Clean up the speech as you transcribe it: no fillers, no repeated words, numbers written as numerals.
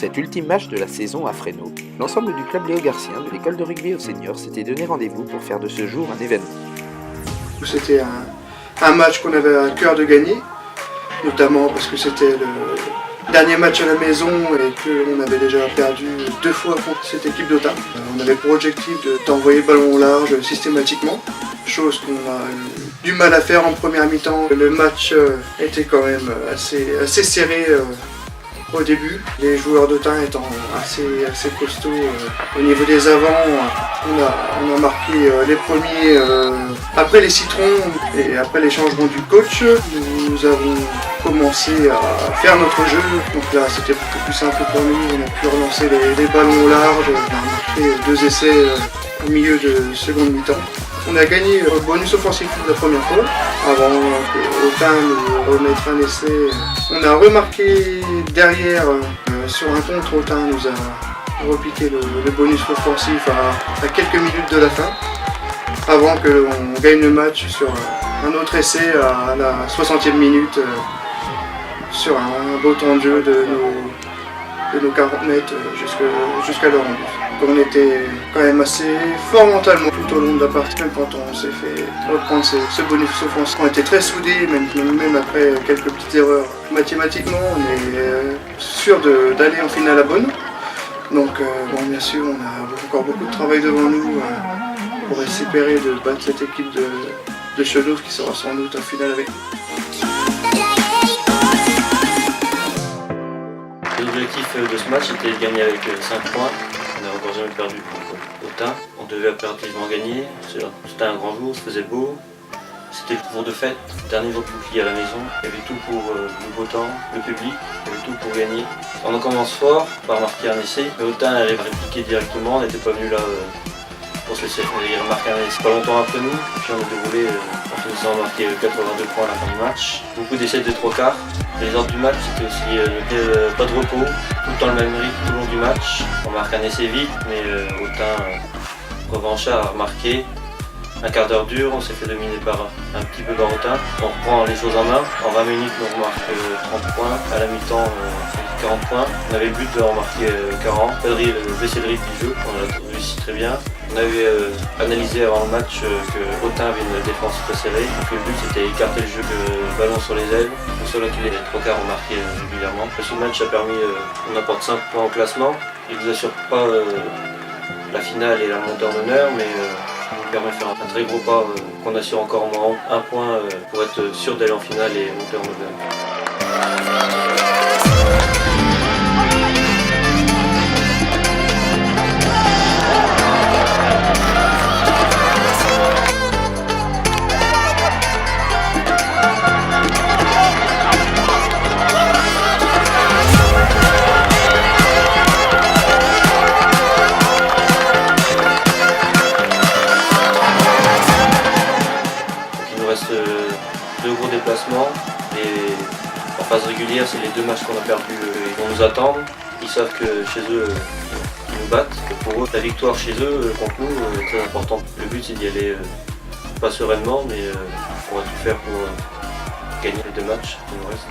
cet ultime match de la saison à Fresno, l'ensemble du club léogarcien de l'école de rugby aux seniors s'était donné rendez-vous pour faire de ce jour un événement. C'était un match qu'on avait à cœur de gagner, notamment parce que c'était le dernier match à la maison et qu'on avait déjà perdu 2 fois contre cette équipe d'Autun. On avait pour objectif d'envoyer le ballon au large systématiquement, chose qu'on a eu du mal à faire en première mi-temps. Le match était quand même assez serré au début, les joueurs d'Autun étant assez costauds au niveau des avants. On a marqué les premiers après les citrons et après les changements du coach. Nous avons commencé à faire notre jeu, donc là c'était beaucoup plus simple pour nous. On a pu relancer les ballons au large, on a marqué 2 essais au milieu de seconde mi-temps. On a gagné le bonus offensif la première fois, avant qu'Autun nous remette un essai. On a remarqué derrière, sur un contre, Autun nous a repiqué le bonus offensif à quelques minutes de la fin, avant qu'on gagne le match sur un autre essai à la 60e minute, sur un beau temps de jeu de nos 40 mètres jusqu'à leur but. On était quand même assez fort mentalement tout au long de la partie, même quand on s'est fait reprendre ce bonus offensif. On était très soudés, même après quelques petites erreurs. Mathématiquement, on est sûr d'aller en finale à Bonn. Donc bien sûr, on a encore beaucoup de travail devant nous pour espérer de battre cette équipe de Chenauve qui sera sans doute en finale avec nous. L'objectif de ce match était de gagner avec 5 points. On n'a encore jamais perdu contre Autun. On devait impérativement gagner. C'était un grand jour, il faisait beau. C'était le jour de fête, dernier jour de bouclier à la maison. Il y avait tout pour le beau temps, le public, il y avait tout pour gagner. On commence fort par marquer un essai. Autun allait répliquer directement, on n'était pas venu là pour se laisser remarquer un essai pas longtemps après nous. Et puis on a déroulé en finissant à marquer 82 points à la fin du match. Beaucoup d'essais de 3 quarts. Les ordres du match, c'était aussi pas de repos, tout le temps le même rythme tout le long du match. On marque un essai vite, mais Autun revanchard a marqué. Un quart d'heure dur, on s'est fait dominer par un petit peu par Autun. On reprend les choses en main. En 20 minutes, on remarque 30 points. À la mi-temps, 40 points. On avait le but de remarquer 40. Baisser le rythme du jeu, on a réussi très bien. On avait analysé avant le match que Autun avait une défense très serrée. Donc le but c'était écarter le jeu de ballon sur les ailes. Pour cela que les 3 quarts ont marqué régulièrement. Ce match a permis, on apporte 5 points au classement. Il ne nous assure pas la finale et la montée en honneur, mais il permet de faire un très gros pas qu'on assure encore au moins 1 point pour être sûr d'aller en finale et monter en honneur. Deux gros déplacements et en phase régulière c'est les 2 matchs qu'on a perdus et vont nous attendre. Ils savent que chez eux ils nous battent. Et pour eux la victoire chez eux contre nous est très importante. Le but c'est d'y aller pas sereinement mais on va tout faire pour gagner les 2 matchs qui nous restent.